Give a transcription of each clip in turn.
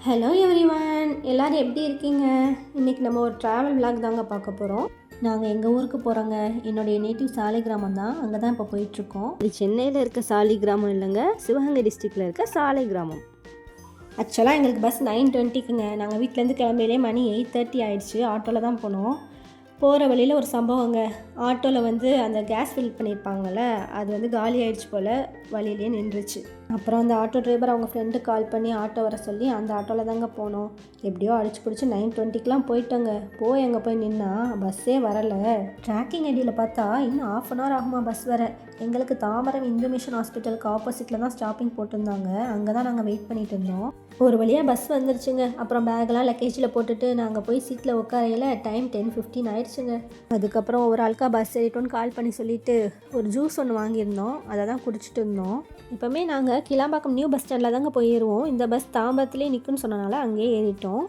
Hello everyone, எல்லோரும் எப்படி இருக்கீங்க? இன்றைக்கி நம்ம ஒரு ட்ராவல் விளாக் தாங்க பார்க்க போகிறோம். நாங்கள் எங்கள் ஊருக்கு போகிறோங்க. என்னுடைய நேட்டிவ் சாலிகிராமம் தான். அங்கே தான் இப்போ போயிட்டுருக்கோம். இது சென்னையில் இருக்க சாலிகிராமம் இல்லைங்க, சிவகங்கை டிஸ்ட்ரிக்டில் இருக்க சாலிகிராமம். ஆக்சுவலாக எங்களுக்கு பஸ் 9:20க்குங்க. நாங்கள் வீட்டிலேருந்து கிளம்பிலே மணி 8:30 ஆயிடுச்சு. ஆட்டோவில் தான் போனோம். போகிற வழியில் ஒரு சம்பவங்க. ஆட்டோவில் அந்த கேஸ் ஃபில் பண்ணியிருப்பாங்கள்ல, அது காலி ஆகிடுச்சு போல், வழியிலே நின்றுச்சு. அப்புறம் அந்த ஆட்டோ டிரைவர் அவங்க ஃப்ரெண்டுக்கு கால் பண்ணி ஆட்டோ வர சொல்லி அந்த ஆட்டோவில் தாங்க போனோம். எப்படியோ அடிச்சு பிடிச்சி 9:20க்கெலாம் போயிட்டோங்க. அங்கே போய் நின்னா பஸ்ஸே வரலை. ட்ராக்கிங் ஐடியில் பார்த்தா இன்னும் 1/2 ஆகுமா பஸ் வர. எங்களுக்கு தாம்பரம் இந்து மிஷன் ஹாஸ்பிட்டலுக்கு ஆப்போசிட்டில் தான் ஸ்டாப்பிங் போட்டிருந்தாங்க. அங்கே தான் நாங்கள் வெயிட் பண்ணிகிட்டு இருந்தோம். ஒரு வழியாக பஸ் வந்துருச்சுங்க. அப்புறம் பேக்கெலாம் லக்கேஜில் போட்டுட்டு நாங்கள் போய் சீட்டில் உட்காரையில் டைம் 10:15 ஆயிடுச்சுங்க. அதுக்கப்புறம் ஒரு ஆளுக்கா பஸ் ஏறிட்டோன்னு கால் பண்ணி சொல்லிவிட்டு ஒரு ஜூஸ் ஒன்று வாங்கியிருந்தோம். அதை தான் குடிச்சிட்டு இருந்தோம். இப்போமே நாங்கள் கிளாம்பாக்கம் நியூ பஸ் ஸ்டாண்டில் தாங்க போய் ஏறுவோம். இந்த பஸ் தாம்பரத்துலேயே நிற்குன்னு சொன்னனால அங்கேயே ஏறிட்டோம்.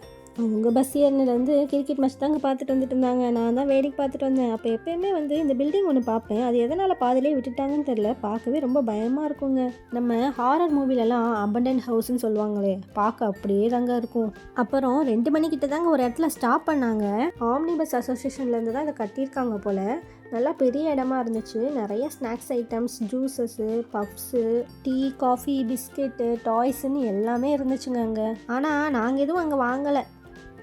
உங்கள் பஸ் ஏறினது கிரிக்கெட் மேட்ச் தாங்க பார்த்துட்டு வந்துட்டு இருந்தாங்க. நான் தான் வேடிக்கை பார்த்துட்டு வந்தேன். அப்போ எப்போயுமே இந்த பில்டிங் ஒன்று பார்ப்பேன். அது எதனால் பாதிலே விட்டுட்டாங்கன்னு தெரில. பார்க்கவே ரொம்ப பயமாக இருக்குங்க. நம்ம ஹாரர் மூவிலலாம் அபண்டன்ட் ஹவுஸ்ன்னு சொல்லுவாங்களே, பார்க்க அப்படியே தாங்க இருக்கும். அப்புறம் 2 மணிக்கிட்ட தாங்க ஒரு இடத்துல ஸ்டாப் பண்ணாங்க. ஆம்னி பஸ் அசோசியேஷன்லேருந்து தான் இதை கட்டியிருக்காங்க போல். நல்லா பெரிய இடமா இருந்துச்சு. நிறைய snacks items, juices, puffs, tea, coffee, biscuit, டாய்ஸுன்னு எல்லாமே இருந்துச்சுங்க அங்கே. ஆனால் நாங்கள் எதுவும் அங்கே வாங்கலை.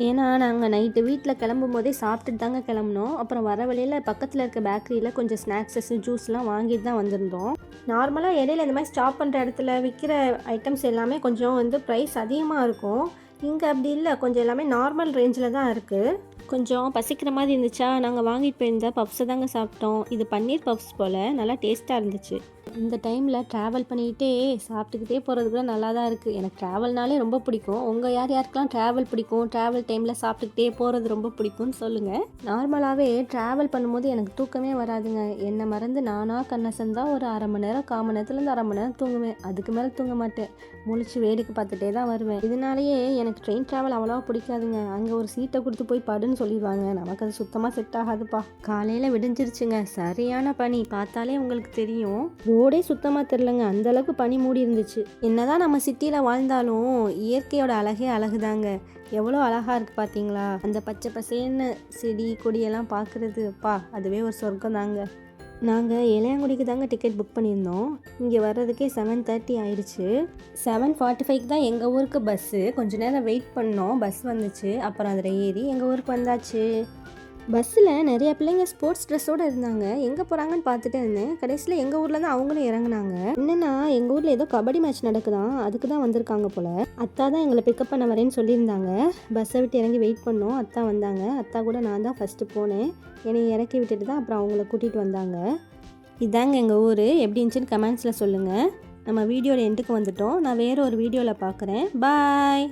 ஏன்னா நாங்கள் நைட்டு வீட்டில் கிளம்பும் போதே சாப்பிட்டுட்டு தாங்க கிளம்புனோம். அப்புறம் வர வழியில் பக்கத்தில் இருக்க பேக்கரியில் கொஞ்சம் ஸ்நாக்ஸஸ்ஸு, ஜூஸ்லாம் வாங்கிட்டு தான் வந்திருந்தோம். நார்மலாக இடையில இந்த மாதிரி ஸ்டாப் பண்ணுற இடத்துல விற்கிற ஐட்டம்ஸ் எல்லாமே கொஞ்சம் ப்ரைஸ் அதிகமாக இருக்கும். இங்கே அப்படி இல்லை, கொஞ்சம் எல்லாமே நார்மல் ரேஞ்சில் தான் இருக்குது. கொஞ்சம் பசிக்கிற மாதிரி இருந்துச்சா, நாங்கள் வாங்கிட்டு போயிருந்த பப்ஸை தாங்க சாப்பிட்டோம். இது பன்னீர் பப்ஸ் போல் நல்லா டேஸ்ட்டாக இருந்துச்சு. இந்த டைமில் ட்ராவல் பண்ணிக்கிட்டே சாப்பிட்டுக்கிட்டே போகிறது கூட நல்லா தான் இருக்குது. எனக்கு ட்ராவல்னாலே ரொம்ப பிடிக்கும். உங்கள் யாருக்கெல்லாம் ட்ராவல் பிடிக்கும், ட்ராவல் டைமில் சாப்பிட்டுக்கிட்டே போகிறது ரொம்ப பிடிக்கும்னு சொல்லுங்கள். நார்மலாகவே ட்ராவல் பண்ணும்போது எனக்கு தூக்கமே வராதுங்க. என்னை மறந்து நானாக கண்ணசந்தான் ஒரு 1/2 மணி நேரம், 1/4 மணி நேரத்துலேருந்து 1/2 மணி நேரம் தூங்குவேன். அதுக்கு மேலே தூங்க மாட்டேன். முழிச்சு வேடிக்கை பார்த்துட்டே தான் வருவேன். இதனாலேயே எனக்கு ட்ரெயின் ட்ராவல் அவ்வளோவா பிடிக்காதுங்க. அங்கே ஒரு சீட்டை கொடுத்து போய் படுன்னு சொல்லிடுவாங்க. நமக்கு அது சுத்தமாக செட் ஆகாதுப்பா. காலையில் விடிஞ்சிருச்சுங்க. சரியான பனி, பார்த்தாலே உங்களுக்கு தெரியும். ரோடே சுத்தமாக தெரிலங்க, அந்தளவுக்கு பனி மூடி இருந்துச்சு. என்னதான் நம்ம சிட்டியில் வாழ்ந்தாலும் இயற்கையோட அழகே அழகுதாங்க. எவ்வளோ அழகாக இருக்குது பார்த்தீங்களா? அந்த பச்சை பசேன்னு செடி கொடியெல்லாம் பார்க்குறது, அதுவே ஒரு சொர்க்கம் தாங்க. நாங்கள் இளையாங்குடிக்கு தாங்க டிக்கெட் புக் பண்ணியிருந்தோம். இங்கே வர்றதுக்கே 7:30 ஆயிடுச்சு. 7:45க்கு தான் எங்கள் ஊருக்கு பஸ்ஸு. கொஞ்சம் நேரம் வெயிட் பண்ணோம், பஸ் வந்துச்சு. அப்புறம் அதில் ஏறி எங்கள் ஊருக்கு வந்தாச்சு. பஸ்ஸில் நிறைய பிள்ளைங்க ஸ்போர்ட்ஸ் ட்ரெஸ்ஸோடு இருந்தாங்க. எங்கே போகிறாங்கன்னு பார்த்துட்டு இருந்தேன். கடைசியில் எங்கள் ஊரில் தான் அவங்களும் இறங்குனாங்க. என்னென்னா எங்கள் ஊரில் ஏதோ கபடி மேட்ச் நடக்குதான், அதுக்கு தான் வந்திருக்காங்க போல். அத்தா தான் எங்களை பிக்கப் பண்ண வரேன்னு சொல்லியிருந்தாங்க. பஸ்ஸை விட்டு இறங்கி வெயிட் பண்ணோம். அத்தா வந்தாங்க. அத்தா கூட நான் தான் ஃபஸ்ட்டு போனேன். என்னை இறக்கி விட்டுட்டு தான் அப்புறம் அவங்கள கூட்டிகிட்டு வந்தாங்க. இதாங்க எங்கள் ஊர். எப்படி இருந்துச்சுன்னு கமெண்ட்ஸில் சொல்லுங்கள். நம்ம வீடியோட எண்டுக்கு வந்துட்டோம். நான் வேறு ஒரு வீடியோவில் பார்க்குறேன். பாய்.